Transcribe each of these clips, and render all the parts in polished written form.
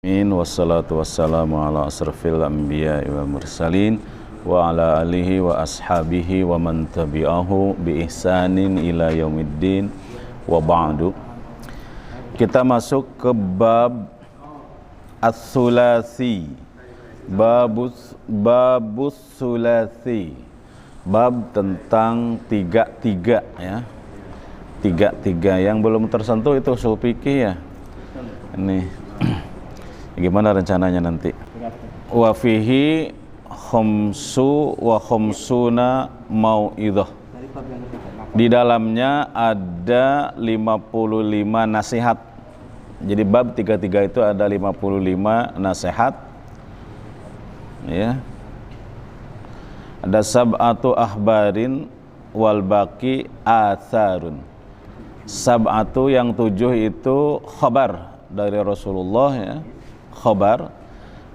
Wassalatu wassalamu ala asrafil anbiya wal mursalin wa ala alihi wa ashabihi wa man tabi'ahu bi ihsanin ila yaumiddin wa ba'du. Kita masuk ke bab as-sulasi, babus sulasi, bab tentang tiga ya, tiga yang belum tersentuh itu usul fikih ya. Ini gimana rencananya nanti? Wa fihi khamsu wa khamsuna mau'idhah. Di dalamnya ada 55 nasihat. Jadi bab 33 itu ada 55 nasihat. Ya. Ada sab'atu ahbarin wal baqi atharun. Sab'atu yang 7 itu khabar dari Rasulullah ya. Khobar,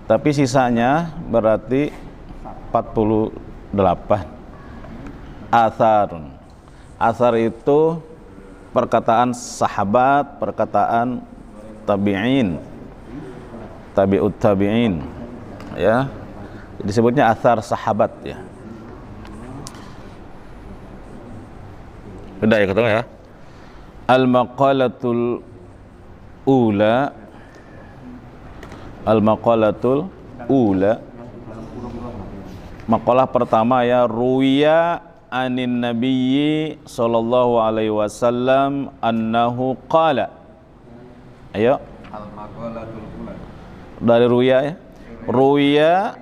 tapi sisanya berarti 48. Atharun, athar itu perkataan sahabat, perkataan tabi'in, tabi'ut tabi'in ya, disebutnya athar sahabat ya. Udah ya ketemu ya. Al-maqalatul ula, al-maqalatul ula, maqalah pertama ya, ruwiya anin nabiyyi sallallahu alaihi wasallam annahu qala. Ayo, al-maqalatul ula dari ruwiya ya, ruwiya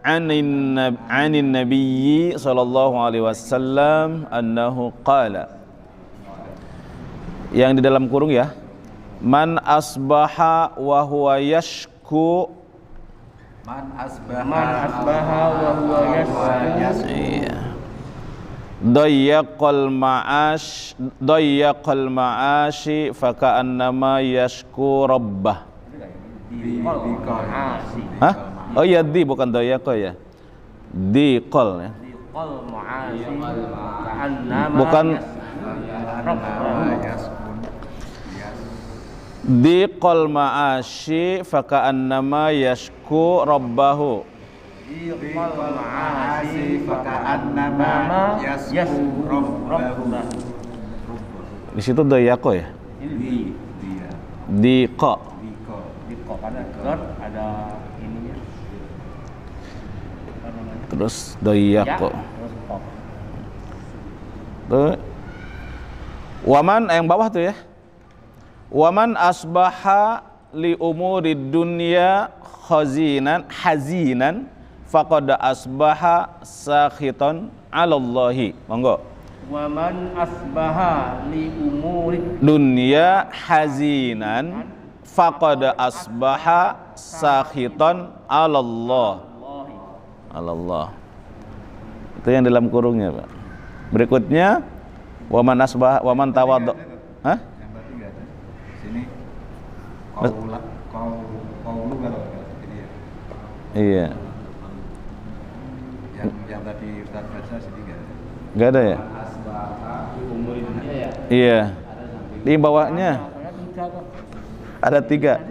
anin nabiyyi sallallahu alaihi wasallam annahu qala, yang di dalam kurung ya, man asbaha wa huwa yashku, man asbaha wa huwa yashku, iya, dayyaqal ma'ashi fa ka'annama yashku rabbah. Hah? Oh iya, di bukan dayyaqa ya, diqal ya, bukan diqal ma'ashi faka'annama yashku rabbahu. Diqal ma'ashi faka'annama yashku rabbahu. Di situ dayaqo ya? Diqa. Diqa karena god ada ininya. Terus dayaqo. Tuh. Waman yang bawah tuh ya. Waman asbaha li umuri dunya hazinan faqad asbaha sakhitan 'ala Allahi. Monggo. Waman asbaha li umuri dunya hazinan faqad asbaha sakhitan 'ala Allah. 'Ala Allah. Itu yang dalam kurungnya, Pak. Berikutnya waman asbaha waman tawaddo. Hah? Qaulu kalau jadi ya. Iya. Yang tadi Ustaz baca sini enggak ada ya? Iya. Di bawahnya ada 3.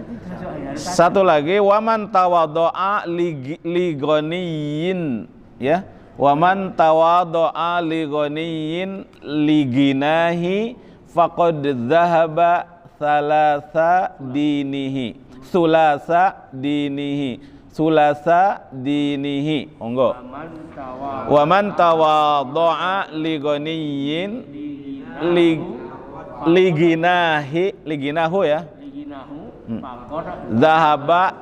Satu lagi waman tawaddo'a li ghaniyin ya. Waman tawaddo'a li ghaniyin li ginahi faqad dhahaba sulasa dinihi. Monggo. Waman tawaddo'a li ghaniyin liginahu ya, zahaba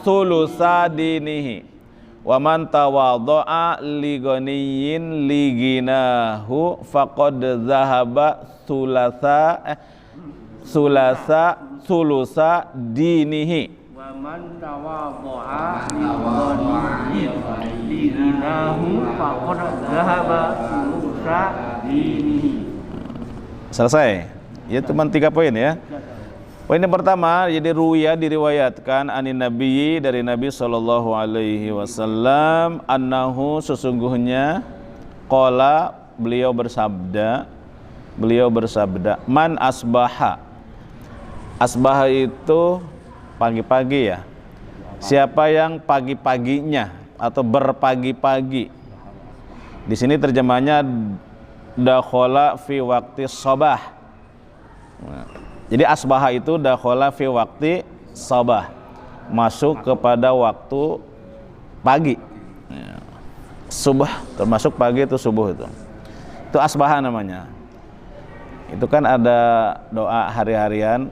sulusa dinihi. Waman tawaddo'a li ghaniyin liginahu faqad zahaba sulusa dinihi. Wa man tawaddo'a li ghinahu faqad dhahaba sulusa dinihi. Selesai. Ya cuma 3 poin ya. Poin yang pertama, jadi ruya diriwayatkan anin nabiyyi dari Nabi sallallahu alaihi wasallam annahu sesungguhnya qala beliau bersabda man asbaha. Asbaha itu pagi-pagi ya. Siapa yang pagi-paginya atau berpagi-pagi. Di sini terjemahnya dakhala fi waqti sabah. Jadi asbaha itu dakhala fi waqti sabah. Masuk kepada waktu pagi. Subuh termasuk pagi itu subuh itu. Itu asbaha namanya. Itu kan ada doa hari-harian.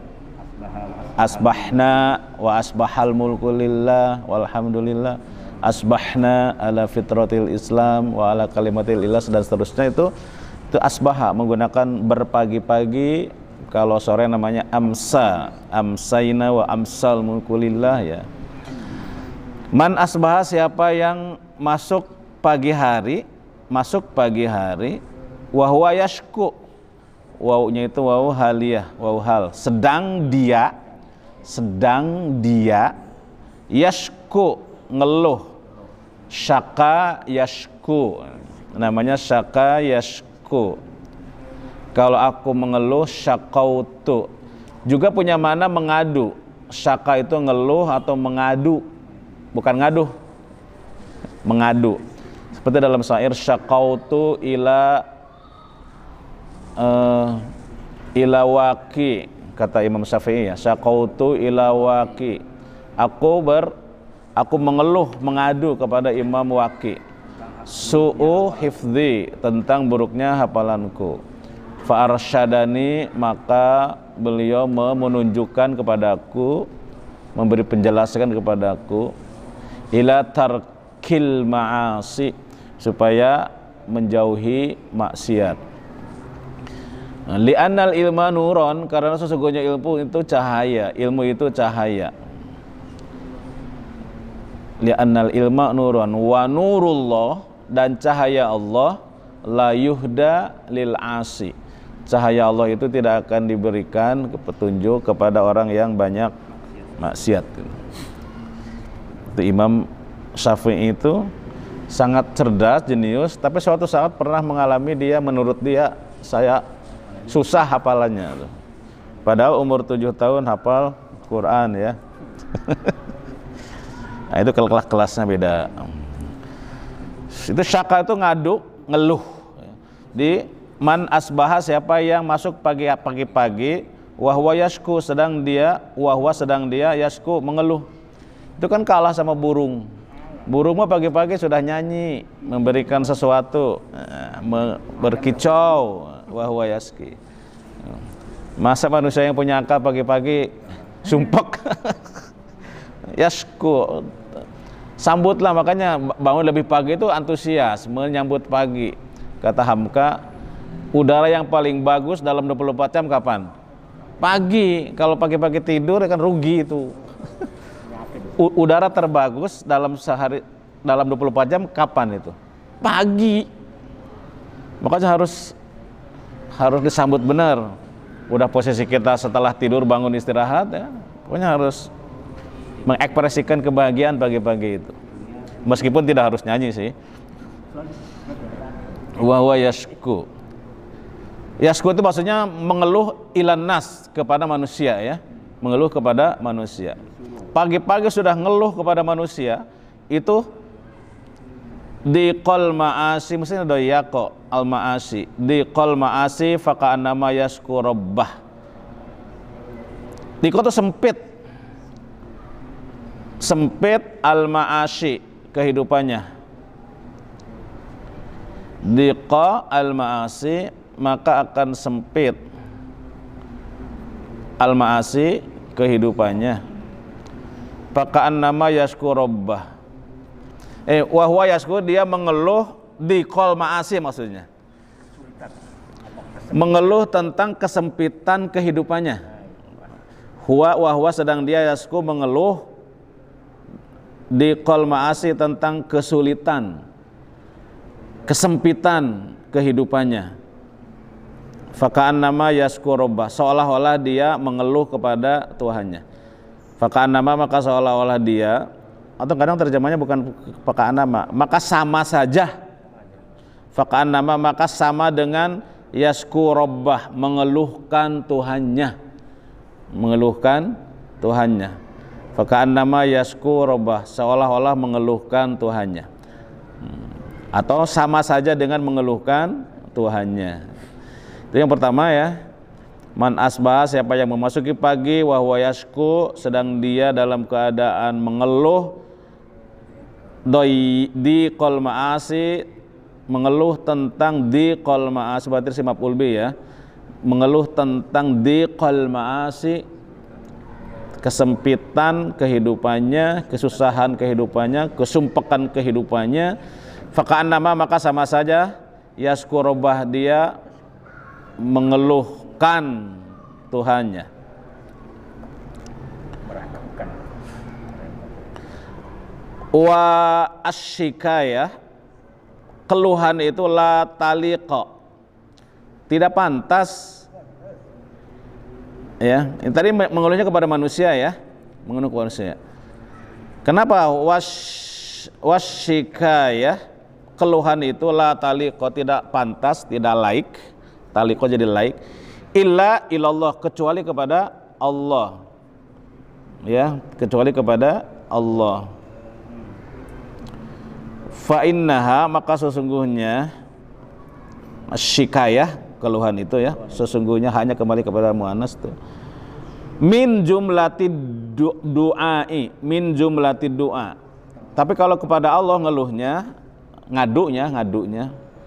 Asbahna wa asbahal mulku lillah walhamdulillah. Asbahna ala fitratil Islam wa ala kalimatil ilas dan seterusnya itu asbaha menggunakan berpagi-pagi. Kalau sore namanya amsa, amsaina wa amsal mulku lillah ya. Man asbaha siapa yang masuk pagi hari wa huwa yashku. Wawunya itu wawu haliyah, wawu hal. Sedang dia yashku ngeluh. Syaka yashku. Namanya syaka yashku. Kalau aku mengeluh syakautu. Juga punya makna mengadu. Syaka itu ngeluh atau mengadu. Bukan ngaduh. Mengadu. Seperti dalam syair syakautu ila waqi, kata Imam Syafi'i ya, syaqautu ila waqi, aku mengeluh mengadu kepada Imam Waqi, su'u hifdzi, tentang buruknya hafalanku, fa arsyadani, maka beliau menunjukkan kepadaku, memberi penjelasan kepadaku, ila tarkil ma'asi, supaya menjauhi maksiat. Li'annal ilma nuron, karena sesungguhnya ilmu itu cahaya. Li'annal ilma nuron wa nurullah, dan cahaya Allah la yuhda lil asi. Cahaya Allah itu tidak akan diberikan petunjuk kepada orang yang banyak maksiat. Itu Imam Syafi'i itu sangat cerdas, jenius, tapi suatu saat pernah mengalami menurut dia saya susah hafalannya. Padahal umur 7 tahun hafal Quran ya. Nah, itu kelasnya beda. Itu syaka itu ngadu, ngeluh. Di man asbaha siapa yang masuk pagi-pagi, wahwa yashku, sedang dia yashku mengeluh. Itu kan kalah sama burung. Burung mah pagi-pagi sudah nyanyi, memberikan sesuatu, berkicau, wahwa yaski. Masa manusia yang punya akal pagi-pagi sumpek. Yasku, sambutlah, makanya bangun lebih pagi itu antusias, menyambut pagi. Kata Hamka, udara yang paling bagus dalam 24 jam kapan? Pagi. Kalau pagi-pagi tidur kan rugi itu. Udara terbagus dalam 24 jam kapan itu? Pagi. Makanya harus disambut benar. Udah posisi kita setelah tidur bangun istirahat ya, pokoknya harus mengekspresikan kebahagiaan pagi-pagi itu. Meskipun tidak harus nyanyi sih. Wa huwa yashku. Yashku itu maksudnya mengeluh ilan nas, kepada manusia ya. Mengeluh kepada manusia. Pagi-pagi sudah ngeluh kepada manusia, itu di qol ma'asi, mestinya ada yaqo al ma'asi, di qol ma'asi faka'annama yashku rabbah. Di qol itu sempit al ma'asi, kehidupannya. Di qol al ma'asi, maka akan sempit al ma'asi, kehidupannya. Faka'annama yashku rabbah. Wahwa yashku, dia mengeluh di qol ma'asi, maksudnya mengeluh tentang kesempitan kehidupannya. Wahwa sedang dia yashku mengeluh di qol ma'asi, tentang kesulitan, kesempitan kehidupannya. Faka'annama yashku rabbah, seolah-olah dia mengeluh kepada Tuhannya. Faka'annama, maka seolah-olah dia, atau kadang terjemahnya bukan faka'annama, maka sama saja. Faka'annama, maka sama dengan yashku rabbah, mengeluhkan Tuhannya. Faka'annama yasku rabbah, seolah-olah mengeluhkan Tuhannya. Atau sama saja dengan mengeluhkan Tuhannya. Itu yang pertama ya. Man asbah, siapa yang memasuki pagi wa huwa yasku, sedang dia dalam keadaan mengeluh, di qol ma'asi, mengeluh tentang di qol ma'asi, berarti si maf'ul bi ya. Mengeluh tentang di qol ma'asi, kesempitan kehidupannya, kesusahan kehidupannya, kesumpekan kehidupannya. Faka'annama, maka sama saja yasku rabbah, dia mengeluhkan Tuhannya. Wa asyikayah, keluhan itu la taliqa, tidak pantas ya. Ini tadi mengeluhnya kepada manusia ya, mengeluh kepada manusia. Kenapa wasyikayah, keluhan itu la taliqa, tidak pantas, tidak laik. Taliqa jadi laik. Illa ilallah, kecuali kepada Allah ya, kecuali kepada Allah. Fa innaha, maka sesungguhnya syikayah, keluhan itu ya, sesungguhnya hanya kembali kepada muannas tuh. Min jumlati du'ai, min jumlati du'a. Tapi kalau kepada Allah ngeluhnya, ngadunya.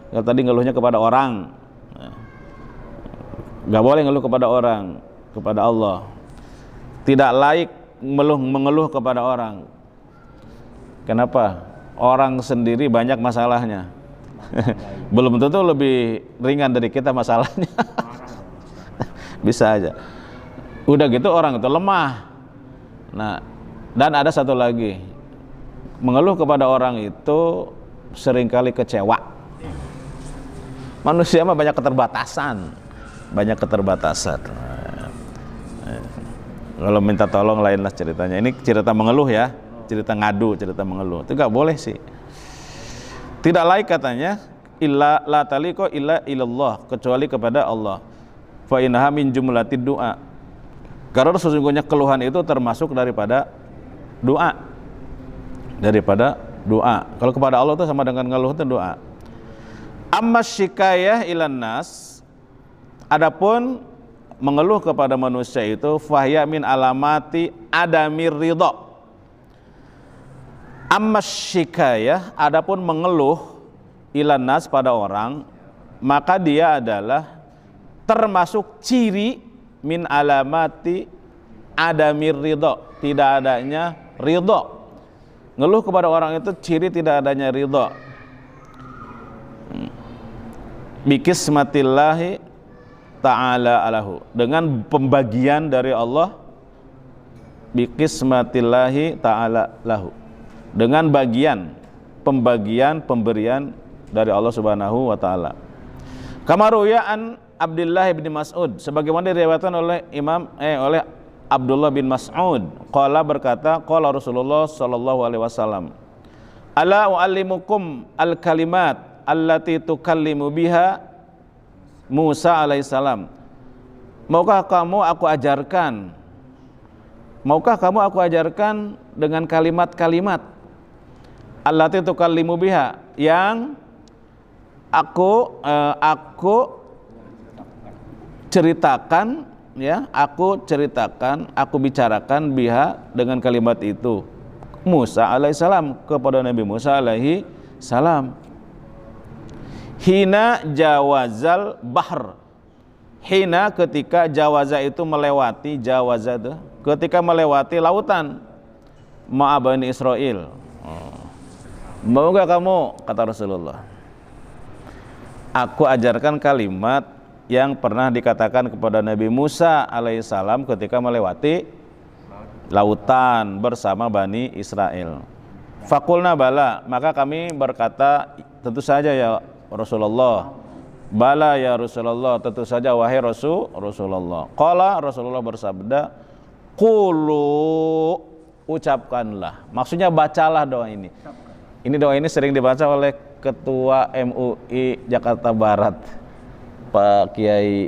Kalau tadi ngeluhnya kepada orang, nggak boleh ngeluh kepada orang, kepada Allah. Tidak laik mengeluh kepada orang. Kenapa? Orang sendiri banyak masalahnya. Belum tentu lebih ringan dari kita masalahnya. Bisa aja. Udah gitu orang itu lemah. Nah, dan ada satu lagi, mengeluh kepada orang itu seringkali kecewa. Manusia mah banyak keterbatasan. Kalau minta tolong lainlah ceritanya. Ini cerita mengeluh ya, cerita ngadu, cerita mengeluh. Itu nggak boleh sih. Tidak laik katanya, illa la taliqo illa ilallah, kecuali kepada Allah. Fa innaha min jumlatid du'a. Karena sesungguhnya keluhan itu termasuk daripada doa. Kalau kepada Allah itu sama dengan ngeluh itu doa. Amma syikayah ilan nas, adapun mengeluh kepada manusia itu fahya min alamati adamir ridha. Amma syikayah, adapun mengeluh ilan nas pada orang, maka dia adalah termasuk ciri min alamati adamir ridha, tidak adanya ridha. Ngeluh kepada orang itu ciri tidak adanya ridha. Bikismatillahi ta'ala alahu, dengan pembagian dari Allah, bikismatillahi ta'ala lahu, dengan pemberian dari Allah Subhanahu wa taala. Kama ruya an Abdullah bin Mas'ud, sebagaimana diriwayatkan oleh oleh Abdullah bin Mas'ud, qala, berkata, qala Rasulullah sallallahu alaihi wasallam, ala uallimukum al-kalimat allati tukallimu biha Musa alaihissalam. Maukah kamu aku ajarkan dengan kalimat-kalimat allati tukallimu biha, yang aku ceritakan ya, aku bicarakan biha, dengan kalimat itu, Musa alaihissalam, kepada Nabi Musa alaihi salam. Hina jawazal bahr, hina ketika jawaza itu melewati, jawaza itu ketika melewati lautan, ma'a Bani Israel. Mau gak kamu, kata Rasulullah, aku ajarkan kalimat yang pernah dikatakan kepada Nabi Musa alaihissalam ketika melewati lautan bersama Bani Israel. Fakulna bala, maka kami berkata, tentu saja ya Rasulullah. Bala ya Rasulullah, tentu saja wahai Rasulullah. Qala, Rasulullah bersabda, qulu, ucapkanlah. Maksudnya bacalah doa ini. Ini doa ini sering dibaca oleh Ketua MUI Jakarta Barat, Pak Kiai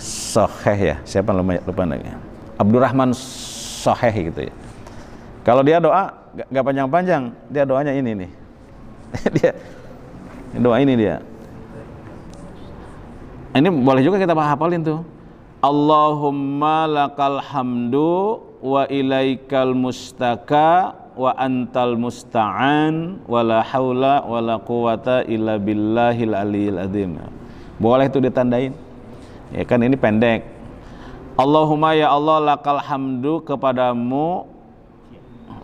Soheh ya, siapa lupa lagi. Abdurrahman Soheh gitu ya. Kalau dia doa gak panjang-panjang, dia doanya ini nih. Dia doa ini dia. Ini boleh juga kita hafalin tuh. Allahumma lakal hamdu wa ilaikal mustaka wa antal musta'an wa la haula wa la quwata illa billahil aliyil azim. Boleh itu ditandain. Ya kan ini pendek. Allahumma ya Allah lakal hamdu, kepadamu,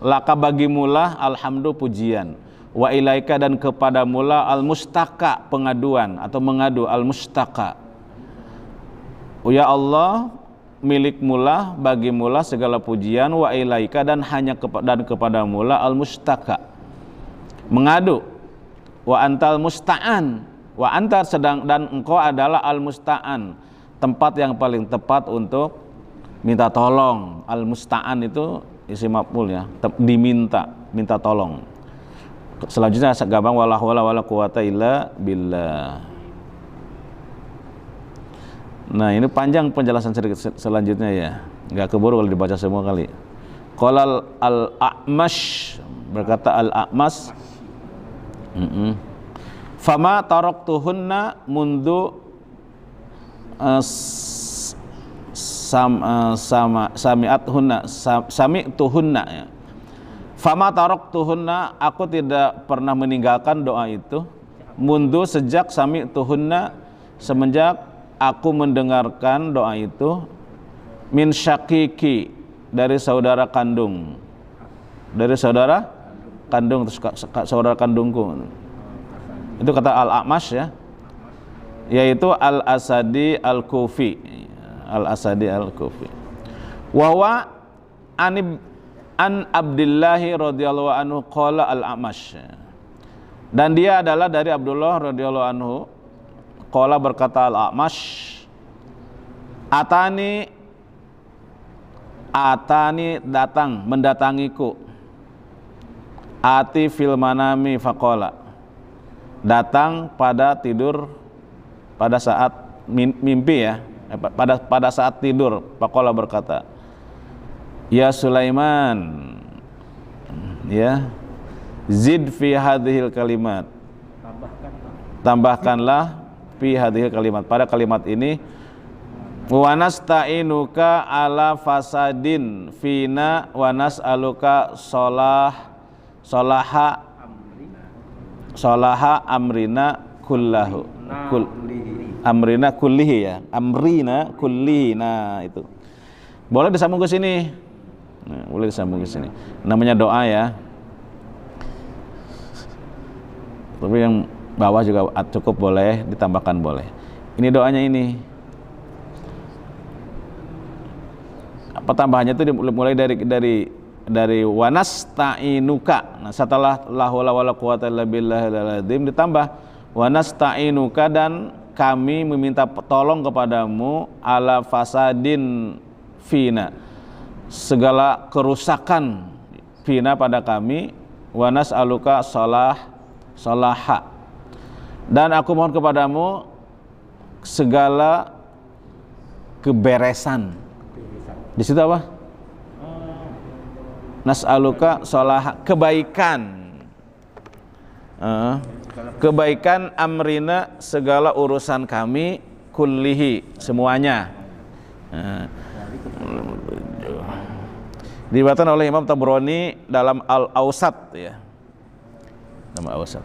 laka bagimulah alhamdu pujian, wa ilaika dan kepadamulah al mustaka pengaduan atau mengadu, al mustaka. Ya Allah, milikmulah, bagimulah segala pujian, wa ilaika dan hanya kepadamulah al mustaka, mengadu, wa antal musta'an, wa antar sedang dan engkau adalah al musta'an, tempat yang paling tepat untuk minta tolong. Al musta'an itu isim maf'ul ya, diminta, minta tolong. Selanjutnya gampang, wala haula wala quwata illa billah. Nah ini panjang penjelasan sedikit selanjutnya ya, nggak keburu kalau dibaca semua kali. Qala al-A'mash, berkata al-A'mas, fama taraktuhunna mundu sami'tuhunna ya. Fama taraktuhunna, aku tidak pernah meninggalkan doa itu, mundu sejak sami'tuhunna, semenjak aku mendengarkan doa itu, min syakiki, dari saudara kandung, dari saudara kandung, saudara kandungku. Itu kata al-A'mash ya, yaitu al-Asadi al-Kufi, al-Asadi al-Kufi. Wa an Abdillahi radhiyallahu anhu qala al-A'mash, dan dia adalah dari Abdullah radhiyallahu anhu. Qala berkata al-A'mash, atani datang, mendatangiku, ati fil manami faqala, datang pada tidur, pada saat mimpi ya, pada saat tidur. Faqala berkata, ya Sulaiman, ya, zid fi hadhil kalimat, tambahkanlah fi hadhil kalimat, pada kalimat ini, wa nasta'inuka ala fasadin fina wa nas'aluka solaha amrina kullahu, amrina kullihi ya, amrina kullihi. Nah itu boleh disambung ke sini. Nah, boleh disambung ke sini, namanya doa ya. Tapi yang bawah juga cukup, boleh ditambahkan, boleh. Ini doanya ini. Apa tambahannya itu mulai dari wanasta'inuka. Nah, setelah la haula wala quwata illa billahil azim ditambah wanasta'inuka, dan kami meminta tolong kepadamu, ala fasadin fina, segala kerusakan, fina pada kami, wanas'aluka solaha, dan aku mohon kepadamu segala keberesan. Di situ apa? Nas'aluka solaha, kebaikan. Kebaikan, amrina, segala urusan kami, kullihi, semuanya. Diriwayatkan oleh Imam Tabrani dalam Al-Awsat ya. Nama Awsat.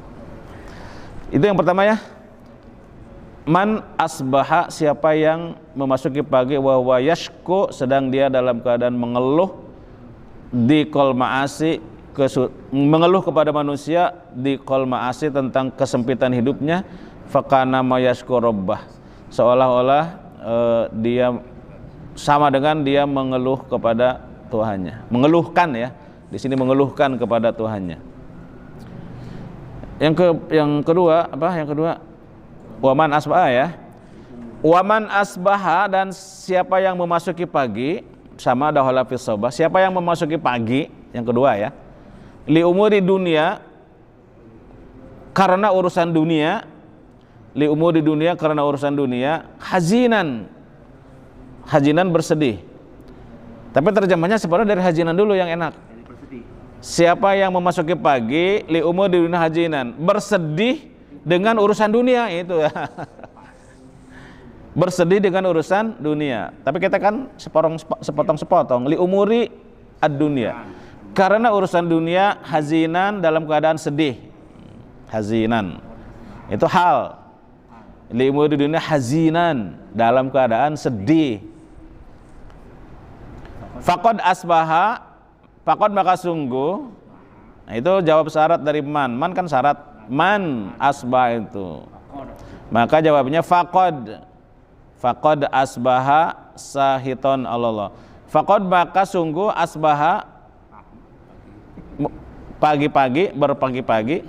Itu yang pertama ya. Man asbaha, siapa yang memasuki pagi, wa huwa yashku, sedang dia dalam keadaan mengeluh, di qol ma'asi, mengeluh kepada manusia, di qol ma'asi, tentang kesempitan hidupnya, fakana ma yashku rabbah, seolah-olah dia sama dengan dia mengeluh kepada Tuhannya, mengeluhkan ya, di sini mengeluhkan kepada Tuhannya. Yang kedua apa? Yang kedua, waman asbaha ya. Waman asbaha, dan siapa yang memasuki pagi, sama dahala fis sabah, siapa yang memasuki pagi, yang kedua ya, li umuri dunia, karena urusan dunia, li umuri dunia, karena urusan dunia, hazinan bersedih, Tapi terjemahnya sebenarnya dari hazinan dulu yang enak. Siapa yang memasuki pagi li umur di dunia hazinan, bersedih dengan urusan dunia itu ya. Bersedih dengan urusan dunia. Tapi kita kan sepotong-sepotong li umuri ad-dunya. Karena urusan dunia hazinan dalam keadaan sedih. Hazinan. Itu hal. Li umuri dunia hazinan dalam keadaan sedih. Faqad asbaha, faqad maka sungguh. Nah, itu jawab syarat dari man. Man kan syarat. Man asbah itu. Maka jawabnya faqad. Faqad asbaha sahiton Allah. Faqad maka sungguh asbaha pagi-pagi, berpagi-pagi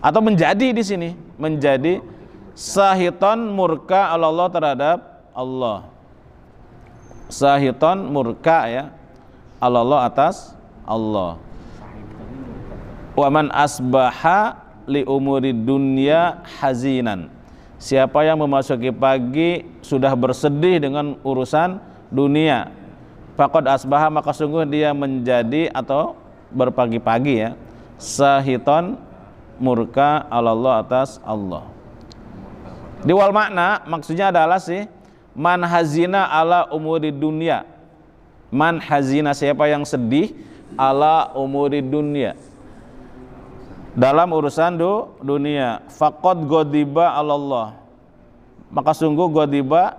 atau menjadi di sini, menjadi sahiton murka Allah terhadap Allah. Sahiton murka ya Allah atas Allah. Wa man asbaha li umuri dunya hazinan. Siapa yang memasuki pagi sudah bersedih dengan urusan dunia, faqad asbaha maka sungguh dia menjadi atau berpagi-pagi ya sahiton murka Allah atas Allah. Di wal makna maksudnya adalah sih man hazina ala umuri dunia. Man hazina siapa yang sedih ala umuri dunia dalam urusan dunia. Faqad ghadiba Allah. Maka sungguh ghadiba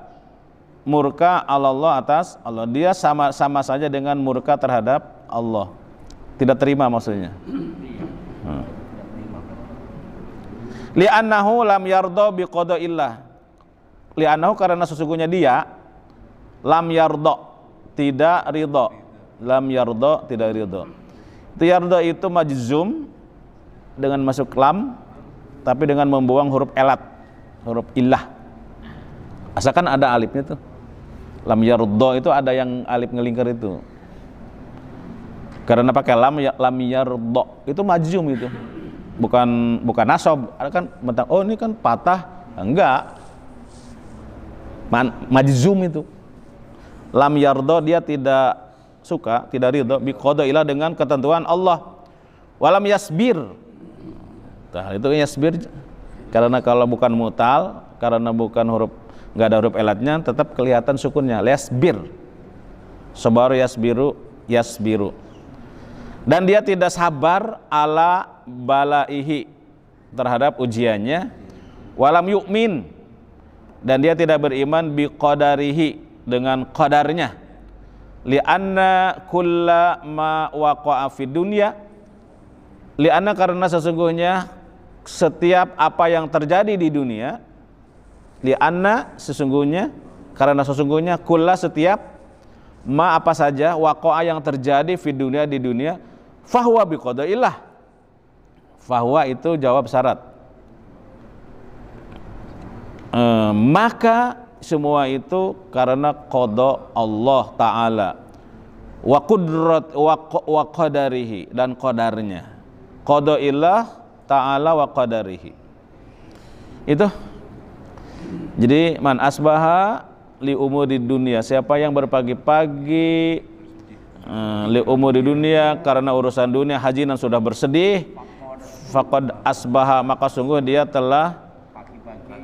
murka Allah atas Allah. Dia sama saja dengan murka terhadap Allah. Tidak terima maksudnya. Li'annahu lam yarda biqada'illah. Li'annahu karena sesungguhnya dia lam yarda, tidak ridha. Lam yarda, tidak ridha. Itu yarda itu majzum dengan masuk lam tapi dengan membuang huruf elat, huruf illah. Asalkan ada alifnya tuh. Lam yarda itu ada yang alif ngelingkar itu. Karena pakai lam yarda itu majzum itu. Bukan nasab, kan oh ini kan patah, enggak. Majzum itu. Lam yarda dia tidak suka, tidak ridha bi qada'illah dengan ketentuan Allah. Walam yasbir. Nah, itu yasbir karena kalau bukan mutal, karena bukan huruf enggak ada huruf elatnya tetap kelihatan sukunnya. Yasbir. Sabar yasbiru. Dan dia tidak sabar ala balaihi terhadap ujiannya, walam yu'min dan dia tidak beriman bi qadarihi dengan qadarnya, li'anna kulla ma waqa'a fid dunya, li'anna karena sesungguhnya setiap apa yang terjadi di dunia, li'anna sesungguhnya karena sesungguhnya kulla setiap ma apa saja waqa'a yang terjadi fid dunya di dunia, fahuwa bi qada'illah. Fahuwa itu jawab syarat. Maka semua itu karena qada Allah Ta'ala wa qudrat wa qadarihi dan qadarnya. Qada'illah Ta'ala wa qadarihi. Itu. Jadi man asbaha li umuri dunia, siapa yang berpagi-pagi li umuri dunia karena urusan dunia hazinan sudah bersedih, faqad asbaha maka sungguh dia telah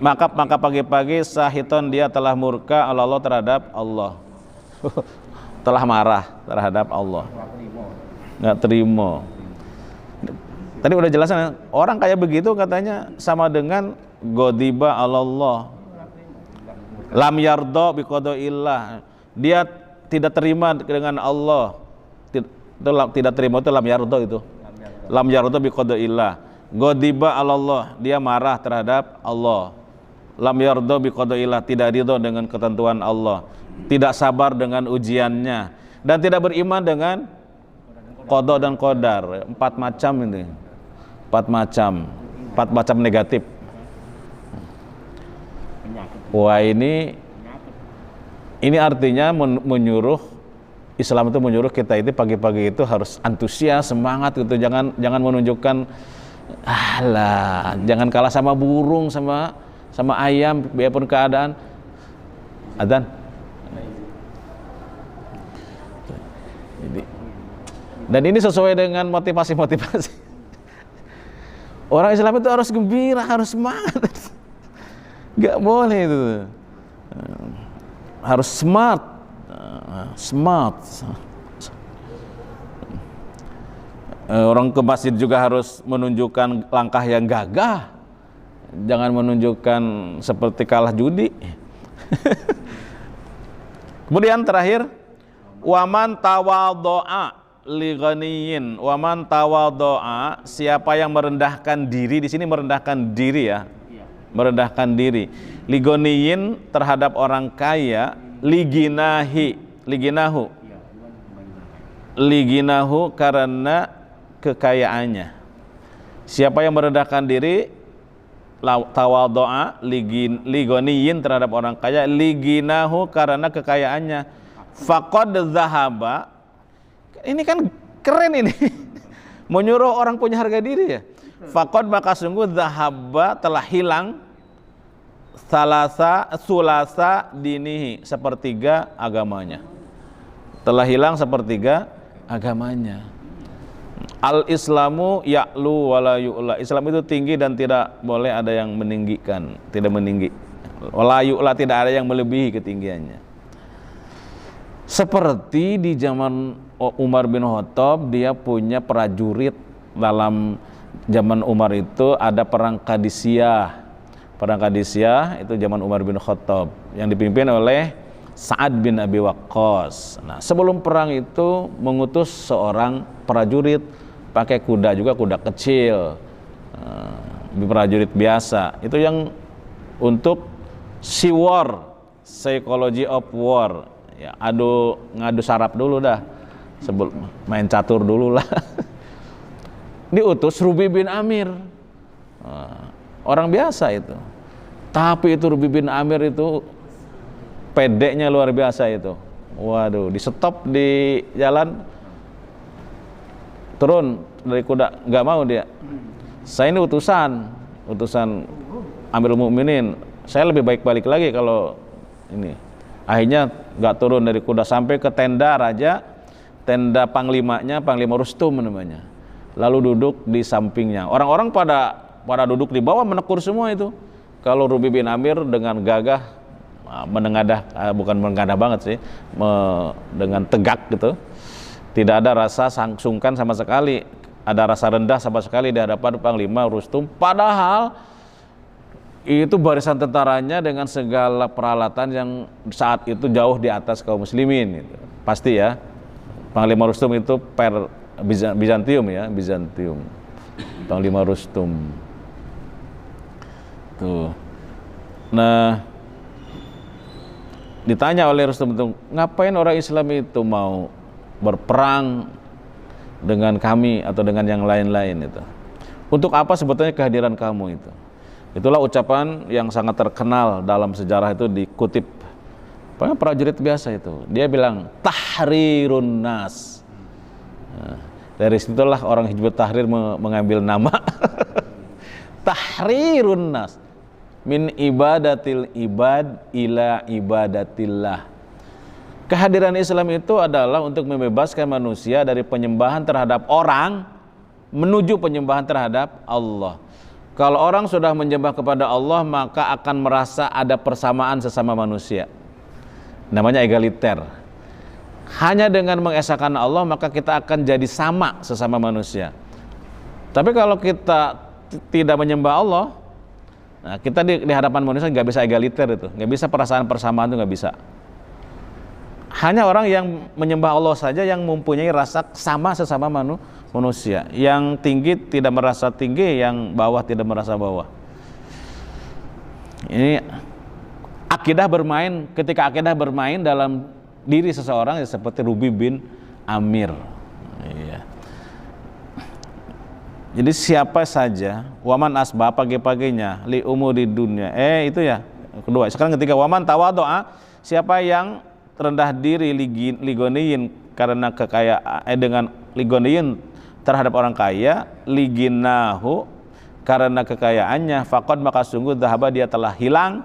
maka pagi-pagi sahiton dia telah murka Allah terhadap Allah. Telah marah terhadap Allah. Enggak terima. Tadi udah jelasan orang kayak begitu katanya sama dengan ghadiba Allah. Lam yarda biqada'illah. Dia tidak terima dengan Allah. Tidak terima itu lam yarda itu. Lam yarda biqada'illah. Ghadiba Allah, dia marah terhadap Allah. Lam yarda biqada'illah, tidak ridha dengan ketentuan Allah. Tidak sabar dengan ujiannya dan tidak beriman dengan qada dan qadar. Empat macam ini. Empat macam negatif. Wah, ini artinya menyuruh Islam itu menyuruh kita itu pagi-pagi itu harus antusias, semangat gitu. Jangan menunjukkan jangan kalah sama burung, sama ayam biarpun keadaan. Adzan. Jadi, dan ini sesuai dengan motivasi-motivasi. Orang Islam itu harus gembira, harus semangat. Gak boleh itu. Harus smart. Orang ke masjid juga harus menunjukkan langkah yang gagah. Jangan menunjukkan seperti kalah judi. Kemudian terakhir, waman tawaddo'a li ghaniyin. Waman tawaddo'a, siapa yang merendahkan diri, di sini merendahkan diri ya. Merendahkan diri. Li ghaniyin, terhadap orang kaya, liginahu karena kekayaannya. Siapa yang merendahkan diri, tawaddo'a ligoniyin, terhadap orang kaya, liginahu karena kekayaannya, faqad zahaba. Ini kan keren ini. Menyuruh orang punya harga diri ya. Faqad, maka sungguh, zahaba, telah hilang, sulasa dinihi, sepertiga agamanya. Telah hilang sepertiga agamanya. Al-Islamu ya'lu wala yu'la. Islam itu tinggi dan tidak boleh ada yang meninggikan, tidak meninggi. Wala yu'la, tidak ada yang melebihi ketinggiannya. Seperti di zaman Umar bin Khattab, dia punya prajurit. Dalam zaman Umar itu ada perang Qadisiyah. Perang Qadisiyah itu zaman Umar bin Khattab yang dipimpin oleh Sa'ad bin Abi Waqqas. Nah, sebelum perang itu mengutus seorang prajurit pakai kuda, juga kuda kecil, prajurit biasa. Itu yang untuk war, psychology of war. Ya, ngadu saraf dulu dah, sebelum main catur dulu lah. Diutus Rubi bin Amir, orang biasa itu. Tapi itu Rubi bin Amir itu pedeknya luar biasa itu. Waduh, di stop di jalan, turun dari kuda, nggak mau dia. Saya ini utusan Amirul Mukminin, saya lebih baik balik lagi kalau ini. Akhirnya nggak turun dari kuda sampai ke tenda raja, tenda panglimanya, Panglima Rustum namanya. Lalu duduk di sampingnya. Orang-orang pada duduk di bawah, menekur semua itu. Kalau Rubi bin Amir dengan gagah, menengadah, bukan menengadah banget sih, dengan tegak gitu. Tidak ada rasa sungkan sama sekali, ada rasa rendah sama sekali di hadapan Panglima Rustum. Padahal itu barisan tentaranya dengan segala peralatan yang saat itu jauh di atas kaum muslimin gitu. Pasti ya, Panglima Rustum itu Bizantium ya, Bizantium. Panglima Rustum. Tuh. Nah, ditanya oleh Rustum itu, ngapain orang Islam itu mau berperang dengan kami atau dengan yang lain-lain itu? Untuk apa sebetulnya kehadiran kamu itu? Itulah ucapan yang sangat terkenal dalam sejarah, itu dikutip prajurit biasa itu. Dia bilang tahrirun nas. Nah, dari situlah orang Hizbut Tahrir mengambil nama tahrirun nas, min ibadatil ibad ila ibadatillah. Kehadiran Islam itu adalah untuk membebaskan manusia dari penyembahan terhadap orang menuju penyembahan terhadap Allah. Kalau orang sudah menyembah kepada Allah, maka akan merasa ada persamaan sesama manusia. Namanya egaliter. Hanya dengan mengesahkan Allah, maka kita akan jadi sama sesama manusia. Tapi kalau kita tidak menyembah Allah, nah kita di hadapan manusia nggak bisa egaliter itu, nggak bisa perasaan persamaan itu, nggak bisa. Hanya orang yang menyembah Allah saja yang mempunyai rasa sama sesama manusia. Yang tinggi tidak merasa tinggi, yang bawah tidak merasa bawah. Ini akidah bermain, ketika akidah bermain dalam diri seseorang ya seperti Rubi bin Amir. Iya. Jadi siapa saja, waman asbah, pagi-paginya li umuri dunia. Itu ya kedua. Sekarang ketiga, waman tawaddo'a, siapa yang rendah diri ligoniyin karena kekayaan, dengan ligoniyin terhadap orang kaya, liginahu karena kekayaannya, faqad, maka sungguh dhahaba, dia telah hilang,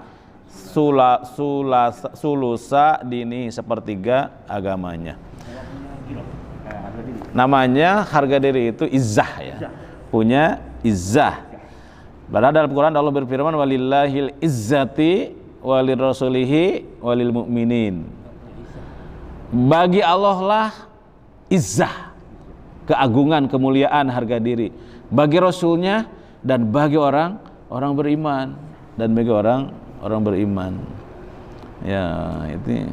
sulusa dini, sepertiga agamanya. Namanya harga diri itu izzah ya. Punya izzah. Padahal dalam Quran Allah berfirman walillahil izzati walirrasulihi walil mu'minin. Bagi Allah lah izzah, keagungan, kemuliaan, harga diri. Bagi Rasulnya dan bagi orang beriman, dan bagi orang beriman. Ya, itu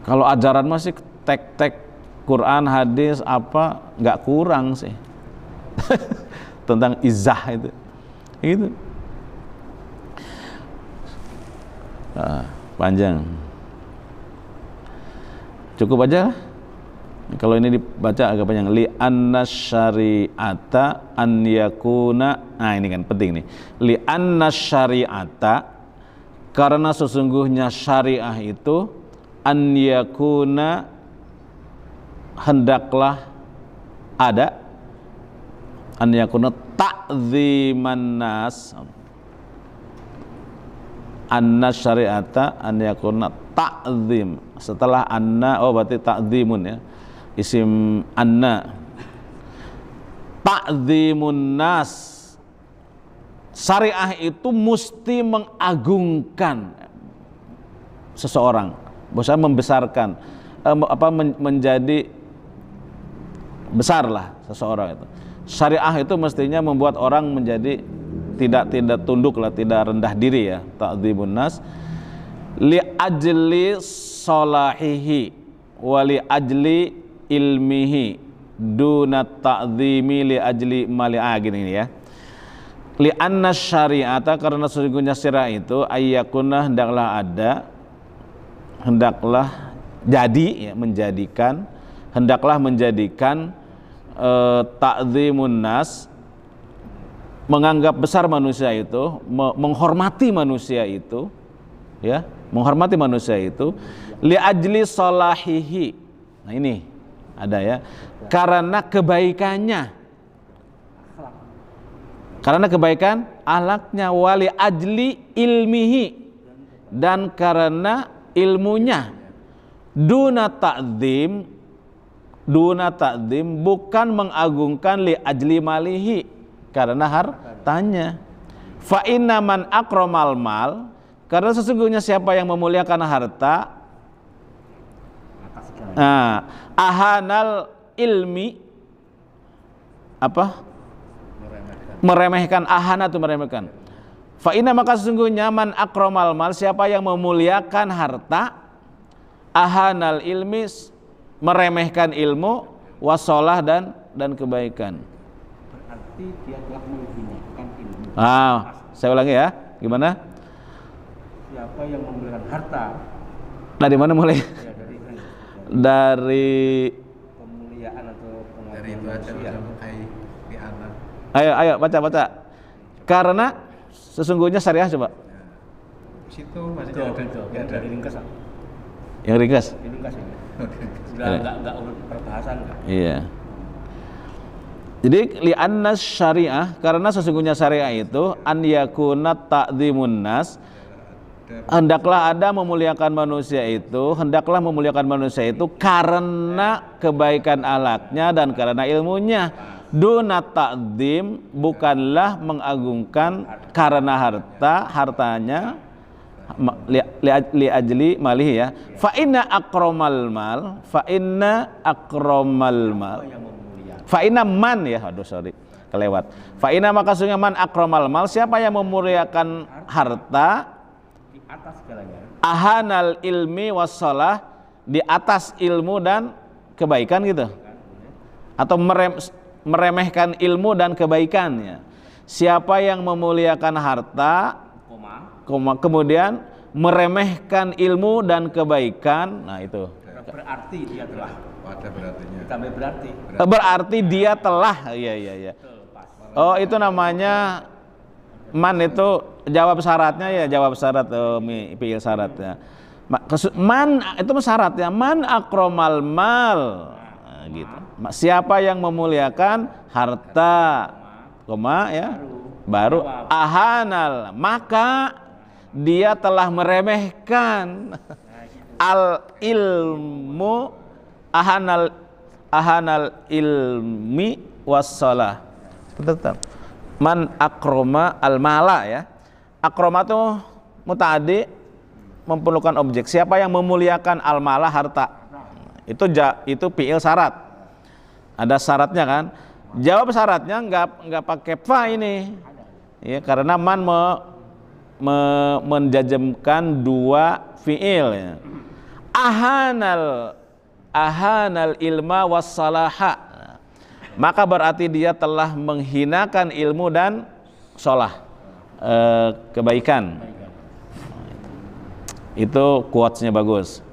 kalau ajaran masih tek-tek Quran, hadis apa nggak kurang sih tentang izzah itu. Itu panjang. Cukup aja lah. Kalau ini dibaca agak panjang. Li anna syari'ata an yakuna. Nah ini kan penting nih. Li anna syari'ata, karena sesungguhnya syariah itu an yakuna, hendaklah ada, an yakuna ta'ziman nas, anna syari'ata an yakuna ta'zim. Setelah anna, oh berarti ta'zimun ya, isim anna. Ta'zimun nas, syariah itu mesti mengagungkan seseorang, maksudnya membesarkan, menjadi besarlah seseorang itu. Syariah itu mestinya membuat orang menjadi tidak tunduk lah, tidak rendah diri ya. Ta'dzimun nas li ajli salahihi wa li ajli ilmihi duna ta'dzimi li ajli mali'a, gini ya. Li anna syari'ata, karena sesungguhnya syariat itu ayyakuna, hendaklah ada, hendaklah jadi ya, menjadikan, hendaklah menjadikan ta'dzimun nas, menganggap besar manusia itu, menghormati manusia itu ya, menghormati manusia itu li ajli salahihi. Nah ini ada ya, karena kebaikannya, karena kebaikan akhlaknya, wali ajli ilmihi, dan karena ilmunya. Duna ta'zim, duna ta'zim, bukan mengagungkan li ajli malihi, karena hartanya. Fa inna man akramal mal, karena sesungguhnya siapa yang memuliakan harta, ahanal ilmi, apa? Meremehkan, ahana itu meremehkan. Fa inna, maka sesungguhnya man akramal mal, siapa yang memuliakan harta, ahanal ilmi, meremehkan ilmu, wasolah, dan kebaikan. Berarti dia telah menghinakan ilmu. Saya ulangi ya, gimana? Siapa yang memuliakan harta? Dari mana mulai? Ya, dari pemuliaan atau pengagungan dari itu aja manusia. di anak. Ayo baca. Karena sesungguhnya syariah, coba. Situ masih Yang dari ringkas. Yang ringkas. Ringkas ini. Sudah enggak urut perbahasan enggak? Iya. Jadi li'anna syariah, karena sesungguhnya syariah itu an yakuna ta'dzimun nas, hendaklah ada memuliakan manusia itu, hendaklah memuliakan manusia itu karena kebaikan akhlaknya dan karena ilmunya. Duna ta'dzim, bukanlah mengagungkan karena hartanya, li ajli malih ya. Fa inna akramal mal, fa inna man ya, kelewat. Fa inna, maka sesungguhnya man akramal mal, siapa yang memuliakan harta, Di atas segalanya. ahanal ilmi wassalah, di atas ilmu dan kebaikan gitu, atau meremehkan ilmu dan kebaikannya. Siapa yang memuliakan harta, kemudian meremehkan ilmu dan kebaikan, nah itu Berarti dia telah. Ada berartinya. Ditambah berarti. berarti dia telah, iya. Oh, itu namanya man, itu jawab syaratnya ya, jawab syarat, fi'il syaratnya. Man itu syaratnya, man akramal mal, nah, gitu. Siapa yang memuliakan harta, koma ya, baru ahanal, maka dia telah meremehkan al ilmu, ahanal ahanal ilmi wassalah. Tetap. Man akroma al mala ya. Akroma itu mutaaddi memperlukan objek. Siapa yang memuliakan al mala harta? Itu fi'il syarat. Ada syaratnya kan? Jawab syaratnya enggak pakai fa ini. Ya, karena man menjajamkan dua fi'il ya. Ahanal ilma wassalaha, maka berarti dia telah menghinakan ilmu dan sholah, kebaikan. Itu quotes-nya bagus.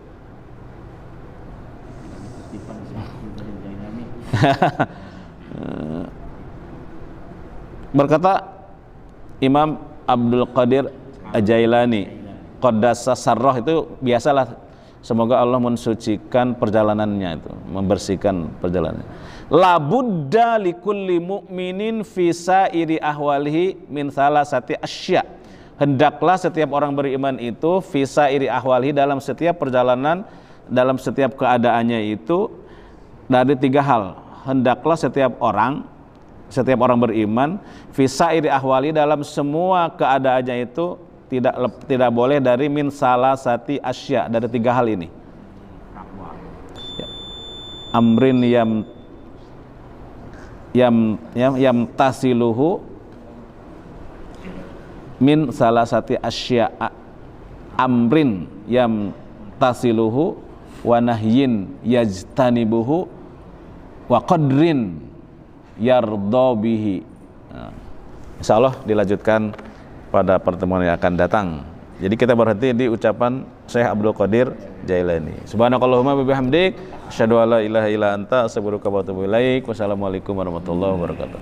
Berkata Imam Abdul Qadir Al-Jailani, Qaddasa sarrah, itu biasalah, semoga Allah mensucikan perjalanannya, itu membersihkan perjalanannya. La budda likulli mu'minin fi sa'iri ahwalihi min salasati asya. Hendaklah setiap orang beriman itu fi sa'iri ahwalihi, dalam setiap perjalanan, dalam setiap keadaannya itu dari tiga hal. Hendaklah setiap orang beriman fi sa'iri ahwali, dalam semua keadaannya itu tidak boleh dari min salasati asya, dari tiga hal ini. Ya. Amrin yam tasiluhu min salasati asya, amrin yam tasiluhu wa nahyin yajtanibuhu wa qadrin yardha bihi. Insyaallah dilanjutkan pada pertemuan yang akan datang. Jadi kita berhenti di ucapan Syekh Abdul Qadir Jailani. Subhanakallahumma wa bihamdik, asyhadu an la ilaha illa anta, astaghfiruka wa atubu ilaik. Wassalamualaikum warahmatullahi wabarakatuh.